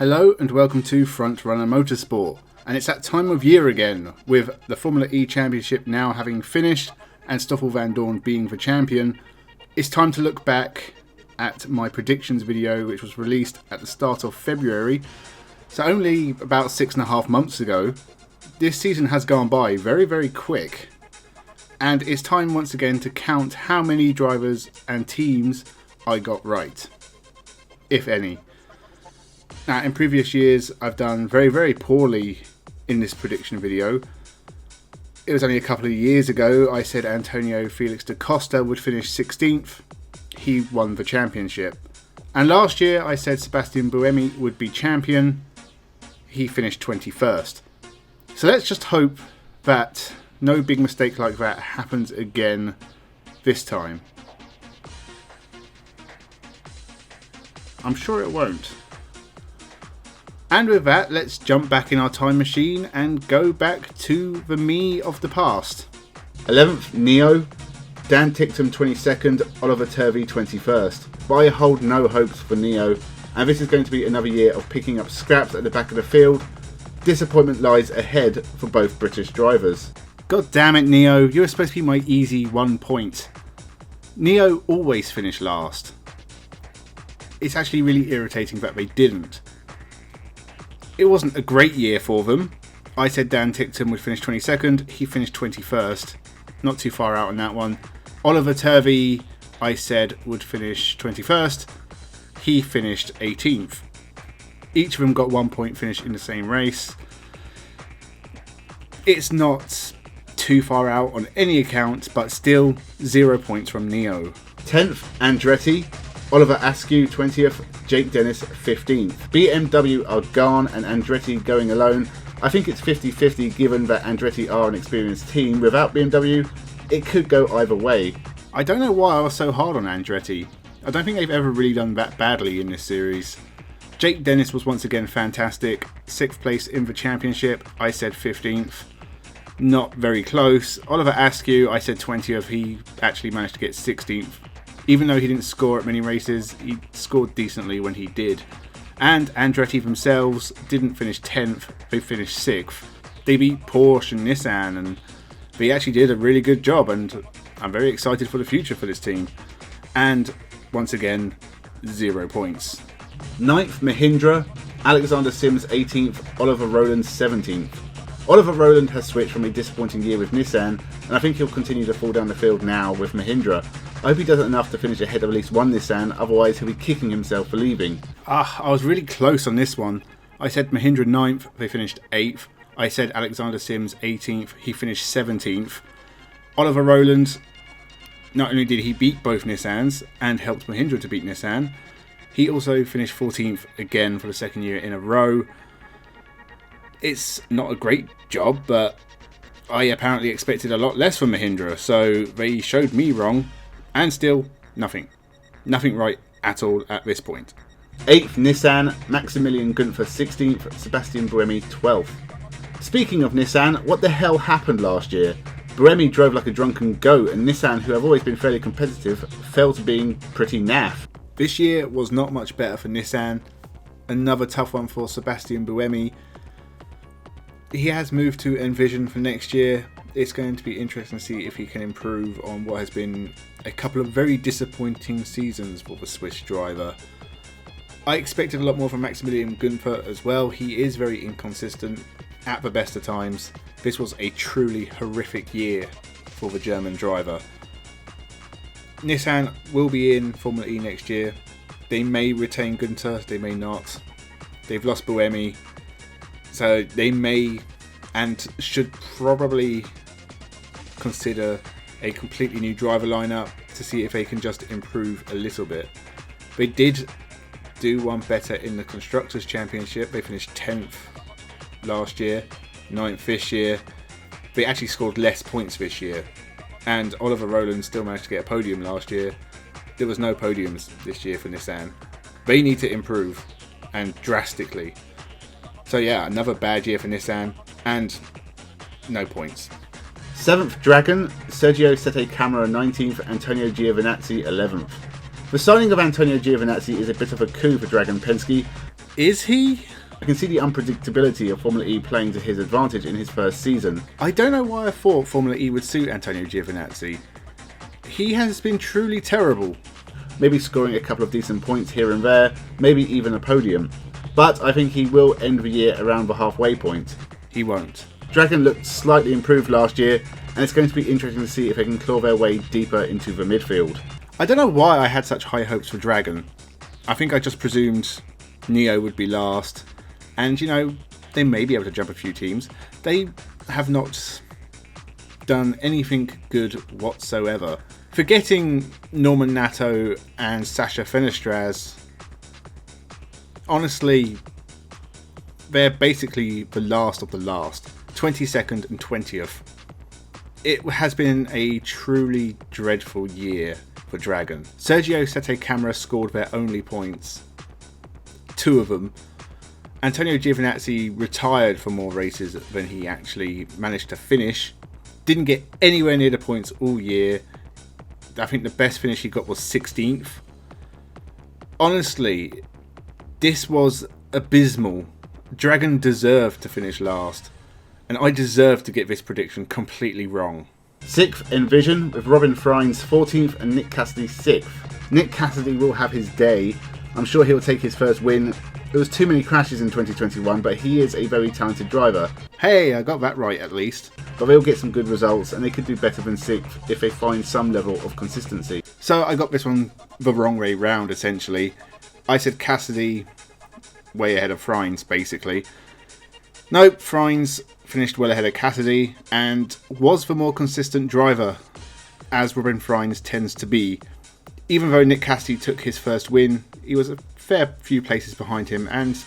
Hello and welcome to Frontrunner Motorsport, and it's that time of year again, with the Formula E Championship now having finished and Stoffel Vandoorne being the champion. It's time to look back at my predictions video, which was released at the start of February, so only about 6.5 months ago. This season has gone by very quick, and it's time once again to count how many drivers and teams I got right, if any. Now, in previous years, I've done very poorly in this prediction video. It was only a couple of years ago I said Antonio Felix da Costa would finish 16th. He won the championship. And last year I said Sebastian Buemi would be champion. He finished 21st. So let's just hope that no big mistake like that happens again this time. I'm sure it won't. And with that, let's jump back in our time machine and go back to the me of the past. 11th, Neo. Dan Ticktum 22nd, Oliver Turvey 21st. But I hold no hopes for Neo, and this is going to be another year of picking up scraps at the back of the field. Disappointment lies ahead for both British drivers. God damn it, Neo, you were supposed to be my easy 1 point. Neo always finished last. It's actually really irritating that they didn't. It wasn't a great year for them. I said Dan Ticktum would finish 22nd, he finished 21st. Not too far out on that one. Oliver Turvey, I said, would finish 21st. He finished 18th. Each of them got 1 point finish in the same race. It's not too far out on any account, but still 0 points from Neo. 10th, Andretti. Oliver Askew 20th, Jake Dennis 15th. BMW are gone and Andretti going alone. I think it's 50-50 given that Andretti are an experienced team. Without BMW, it could go either way. I don't know why I was so hard on Andretti. I don't think they've ever really done that badly in this series. Jake Dennis was once again fantastic. 6th place in the championship, I said 15th. Not very close. Oliver Askew, I said 20th. He actually managed to get 16th. Even though he didn't score at many races, he scored decently when he did. And Andretti themselves didn't finish 10th, they finished 6th. They beat Porsche and Nissan, and they actually did a really good job, and I'm very excited for the future for this team. And once again, 0 points. 9th, Mahindra. Alexander Sims 18th, Oliver Rowland 17th. Oliver Rowland has switched from a disappointing year with Nissan, and I think he'll continue to fall down the field now with Mahindra. I hope he does enough to finish ahead of at least one Nissan, otherwise he'll be kicking himself for leaving. I was really close on this one. I said Mahindra 9th, they finished 8th. I said Alexander Sims 18th, he finished 17th. Oliver Rowland, not only did he beat both Nissans and helped Mahindra to beat Nissan, he also finished 14th again for the second year in a row. It's not a great job, but I apparently expected a lot less from Mahindra, so they showed me wrong. And still, nothing right at all at this point. 8th, Nissan. Maximilian Gunther 16th, Sebastian Buemi 12th. Speaking of Nissan, what the hell happened last year? Buemi drove like a drunken goat, and Nissan, who have always been fairly competitive, fell to being pretty naff. This year was not much better for Nissan. Another tough one for Sebastian Buemi. He has moved to Envision for next year. It's going to be interesting to see if he can improve on what has been a couple of very disappointing seasons for the Swiss driver. I expected a lot more from Maximilian Gunther as well. He is very inconsistent at the best of times. This was a truly horrific year for the German driver. Nissan will be in Formula E next year. They may retain Gunther, they may not. They've lost Buemi, so they may and should probably consider a completely new driver lineup to see if they can just improve a little bit. They did do one better in the Constructors' Championship. They finished 10th last year, 9th this year. They actually scored less points this year. And Oliver Rowland still managed to get a podium last year. There was no podiums this year for Nissan. They need to improve, and drastically. So yeah, another bad year for Nissan, and no points. 7th, Dragon. Sergio Sette Camara 19th, Antonio Giovinazzi 11th. The signing of Antonio Giovinazzi is a bit of a coup for Dragon Penske. Is he? I can see the unpredictability of Formula E playing to his advantage in his first season. I don't know why I thought Formula E would suit Antonio Giovinazzi. He has been truly terrible. Maybe scoring a couple of decent points here and there, maybe even a podium. But I think he will end the year around the halfway point. He won't. Dragon looked slightly improved last year, and it's going to be interesting to see if they can claw their way deeper into the midfield. I don't know why I had such high hopes for Dragon. I think I just presumed Neo would be last, and they may be able to jump a few teams. They have not done anything good whatsoever. Forgetting Norman Nato and Sasha Fenestraz, honestly, they're basically the last of the last. 22nd and 20th. It has been a truly dreadful year for Dragon. Sergio Sette Camara scored their only points. 2 of them. Antonio Giovinazzi retired for more races than he actually managed to finish. Didn't get anywhere near the points all year. I think the best finish he got was 16th. Honestly, this was abysmal. Dragon deserved to finish last, and I deserve to get this prediction completely wrong. 6th, Envision, with Robin Frines 14th and Nick Cassidy 6th. Nick Cassidy will have his day. I'm sure he'll take his first win. There was too many crashes in 2021, but he is a very talented driver. Hey, I got that right at least. But they'll get some good results, and they could do better than 6th if they find some level of consistency. So I got this one the wrong way round, essentially. I said Cassidy way ahead of Frines, basically. Nope, Frines finished well ahead of Cassidy and was the more consistent driver, as Robin Frines tends to be. Even though Nick Cassidy took his first win, he was a fair few places behind him, and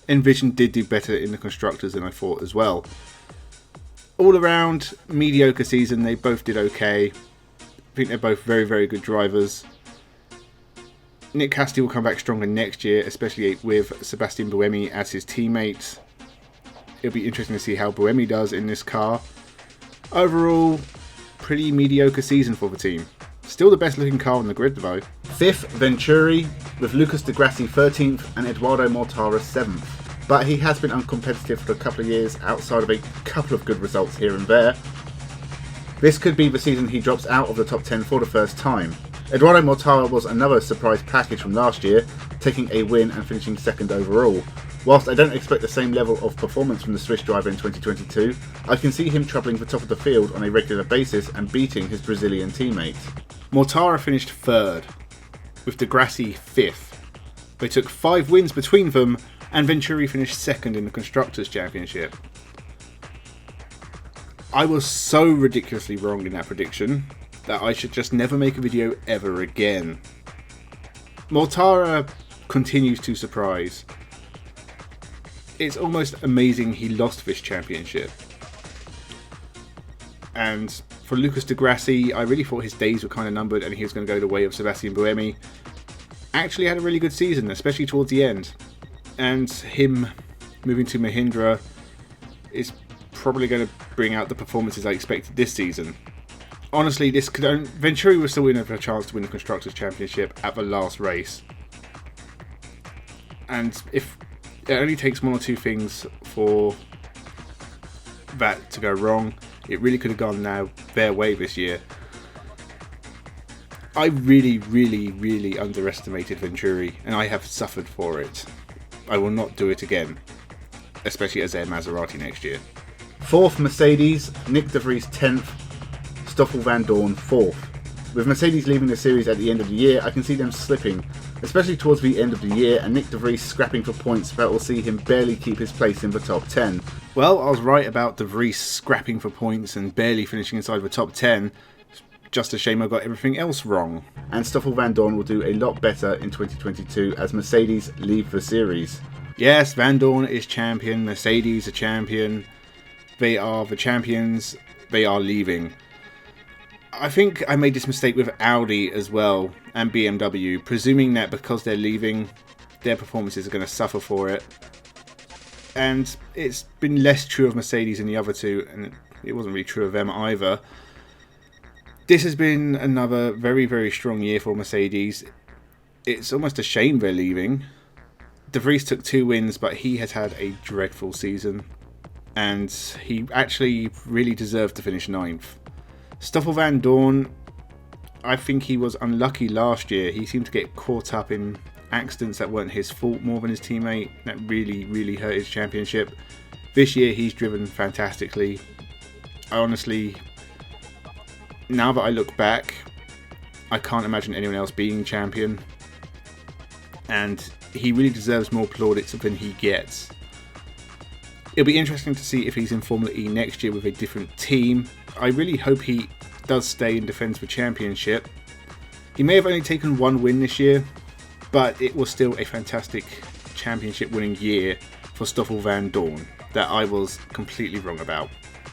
Envision did do better in the Constructors than I thought as well. All around, mediocre season, they both did okay. I think they're both very, very good drivers. Nick Cassidy will come back stronger next year, especially with Sebastian Buemi as his teammate. It'll be interesting to see how Buemi does in this car. Overall, pretty mediocre season for the team. Still the best looking car on the grid though. 5th, Venturi, with Lucas Di Grassi 13th and Eduardo Mortara 7th. But he has been uncompetitive for a couple of years outside of a couple of good results here and there. This could be the season he drops out of the top 10 for the first time. Eduardo Mortara was another surprise package from last year, taking a win and finishing 2nd overall. Whilst I don't expect the same level of performance from the Swiss driver in 2022, I can see him troubling the top of the field on a regular basis and beating his Brazilian teammate. Mortara finished 3rd, with Di Grassi 5th. They took 5 wins between them, and Venturi finished 2nd in the Constructors' Championship. I was so ridiculously wrong in that prediction that I should just never make a video ever again. Mortara continues to surprise. It's almost amazing he lost this championship. And for Lucas Di Grassi, I really thought his days were kind of numbered and he was going to go the way of Sebastian Buemi. Actually had a really good season, especially towards the end. And him moving to Mahindra is probably going to bring out the performances I expected this season. Honestly, Venturi was still in for a chance to win the Constructors' Championship at the last race. And if it only takes 1 or 2 things for that to go wrong, it really could have gone their way this year. I really, really, really underestimated Venturi, and I have suffered for it. I will not do it again, especially as their Maserati next year. 4th, Mercedes, Nick De Vries 10th, Stoffel Vandoorne 4th. With Mercedes leaving the series at the end of the year, I can see them slipping, especially towards the end of the year, and Nick De Vries scrapping for points that will see him barely keep his place in the top 10. Well, I was right about De Vries scrapping for points and barely finishing inside the top 10. Just a shame I got everything else wrong. And Stoffel Vandoorne will do a lot better in 2022 as Mercedes leave the series. Yes, Vandoorne is champion, Mercedes are champion. They are the champions, they are leaving. I think I made this mistake with Audi as well, and BMW, presuming that because they're leaving, their performances are going to suffer for it. And it's been less true of Mercedes than the other two, and it wasn't really true of them either. This has been another very, very strong year for Mercedes. It's almost a shame they're leaving, De Vries took 2 wins, but he has had a dreadful season, and he actually really deserved to finish 9th. Stoffel Vandoorne, I think he was unlucky last year. He seemed to get caught up in accidents that weren't his fault more than his teammate. That really hurt his championship. This year he's driven fantastically. I honestly, now that I look back, I can't imagine anyone else being champion, and he really deserves more plaudits than he gets. It'll be interesting to see if he's in Formula E next year with a different team. I really hope he does stay and defends the championship. He may have only taken 1 win this year, but it was still a fantastic championship winning year for Stoffel Vandoorne that I was completely wrong about.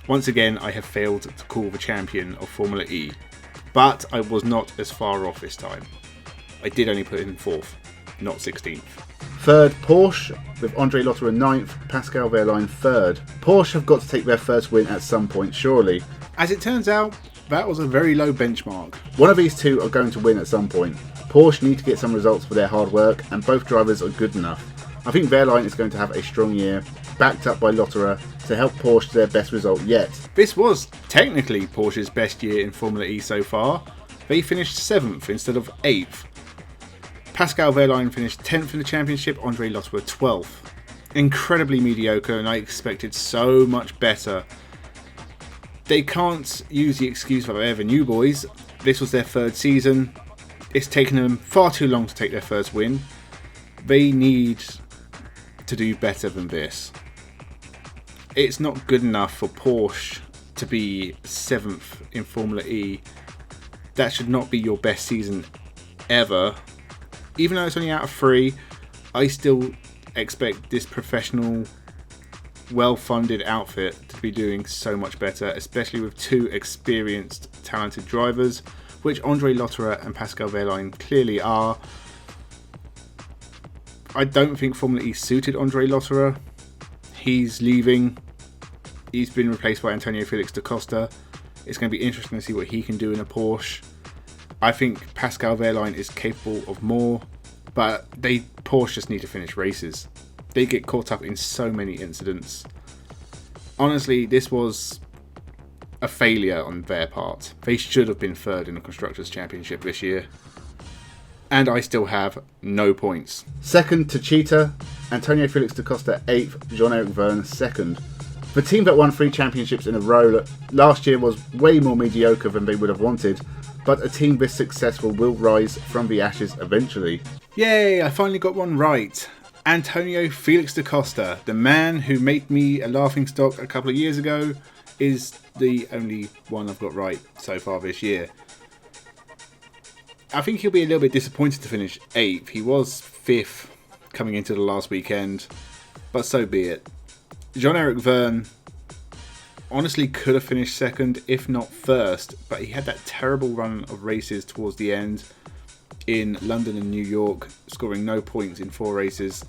Once again, I have failed to call the champion of Formula E, but I was not as far off this time. I did only put him 4th, not 16th. 3rd, Porsche, with André Lotterer 9th, Pascal Wehrlein 3rd. Porsche have got to take their first win at some point, surely. As it turns out, that was a very low benchmark. One of these two are going to win at some point. Porsche need to get some results for their hard work, and both drivers are good enough. I think Wehrlein is going to have a strong year, backed up by Lotterer, to help Porsche to their best result yet. This was technically Porsche's best year in Formula E so far. They finished 7th instead of 8th. Pascal Wehrlein finished 10th in the championship, André Lotterer 12th. Incredibly mediocre, and I expected so much better. They can't use the excuse that they're the new boys. This was their 3rd season. It's taken them far too long to take their first win. They need to do better than this. It's not good enough for Porsche to be 7th in Formula E. That should not be your best season ever. Even though it's only out of 3, I still expect this professional, well-funded outfit to be doing so much better, especially with 2 experienced, talented drivers, which André Lotterer and Pascal Wehrlein clearly are. I don't think Formula E suited André Lotterer. He's leaving. He's been replaced by Antonio Felix da Costa. It's going to be interesting to see what he can do in a Porsche. I think Pascal Wehrlein is capable of more, but Porsche just need to finish races. They get caught up in so many incidents. Honestly, this was a failure on their part. They should have been 3rd in the Constructors' Championship this year. And I still have no points. 2nd, Techeetah, Antonio Felix da Costa 8th, Jean-Eric Vergne 2nd. The team that won 3 championships in a row last year was way more mediocre than they would have wanted, but a team this successful will rise from the ashes eventually. Yay, I finally got one right. Antonio Felix da Costa, the man who made me a laughingstock a couple of years ago, is the only one I've got right so far this year. I think he'll be a little bit disappointed to finish 8th. He was 5th coming into the last weekend, but so be it. Jean-Eric Vergne honestly could have finished 2nd, if not 1st, but he had that terrible run of races towards the end in London and New York, scoring no points in 4 races,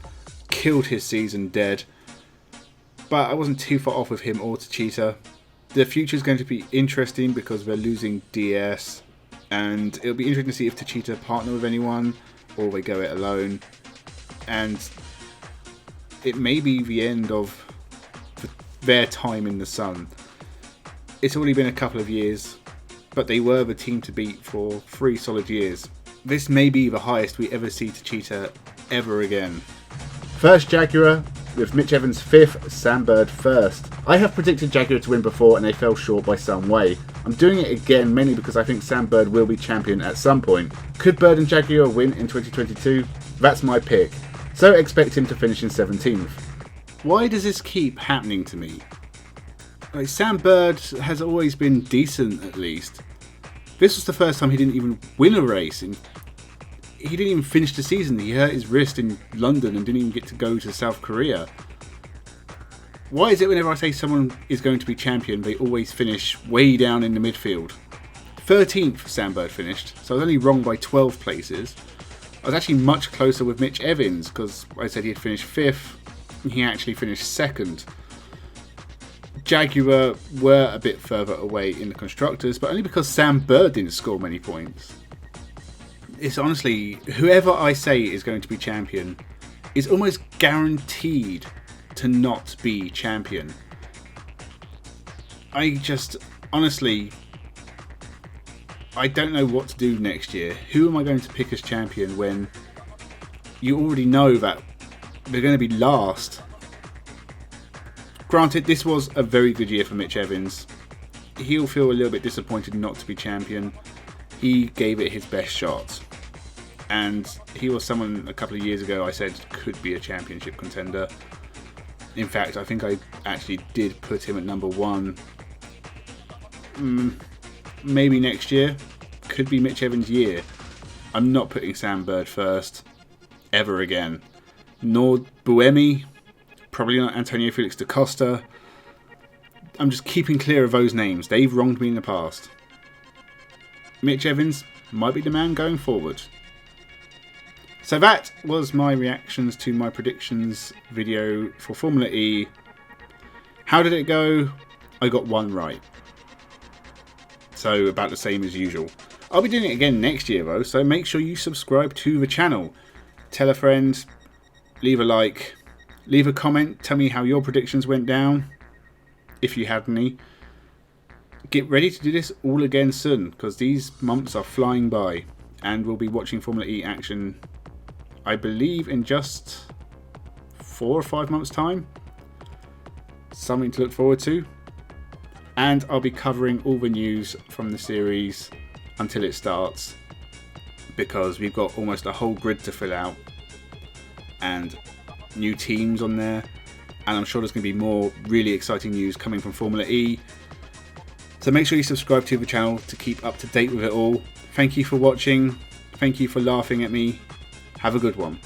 killed his season dead. But I wasn't too far off with him or Techeetah. The future is going to be interesting because we're losing DS, and it'll be interesting to see if Techeetah partner with anyone or they go it alone. And it may be the end of their time in the sun. It's already been a couple of years, but they were the team to beat for 3 solid years. This may be the highest we ever see Techeetah ever again. 1st, Jaguar, with Mitch Evans 5th, Sam Bird 1st. I have predicted Jaguar to win before and they fell short by some way. I'm doing it again mainly because I think Sam Bird will be champion at some point. Could Bird and Jaguar win in 2022? That's my pick. So expect him to finish in 17th. Why does this keep happening to me? Like, Sam Bird has always been decent, at least. This was the first time he didn't even win a race. And he didn't even finish the season. He hurt his wrist in London and didn't even get to go to South Korea. Why is it whenever I say someone is going to be champion, they always finish way down in the midfield? 13th Sam Bird finished, so I was only wrong by 12 places. I was actually much closer with Mitch Evans, because I said he had finished 5th. He actually finished 2nd. Jaguar were a bit further away in the Constructors, but only because Sam Bird didn't score many points. It's honestly, whoever I say is going to be champion, is almost guaranteed to not be champion. I just, honestly, I don't know what to do next year. Who am I going to pick as champion when you already know that they're going to be last? Granted, this was a very good year for Mitch Evans. He'll feel a little bit disappointed not to be champion. He gave it his best shot. And he was someone a couple of years ago I said could be a championship contender. In fact, I think I actually did put him at number 1. Maybe next year. Could be Mitch Evans' year. I'm not putting Sam Bird first. Ever again. Nor Buemi. Probably not Antonio Felix da Costa. I'm just keeping clear of those names. They've wronged me in the past. Mitch Evans might be the man going forward. So that was my reactions to my predictions video for Formula E. How did it go? I got 1 right. So about the same as usual. I'll be doing it again next year though, so make sure you subscribe to the channel. Tell a friend, leave a like, leave a comment, tell me how your predictions went down, if you had any. Get ready to do this all again soon, because these months are flying by, and we'll be watching Formula E action, I believe, in just 4 or 5 months' time. Something to look forward to. And I'll be covering all the news from the series until it starts, because we've got almost a whole grid to fill out and new teams on there, and I'm sure there's going to be more really exciting news coming from Formula E. So make sure you subscribe to the channel to keep up to date with it all. Thank you for watching. Thank you for laughing at me. Have a good one.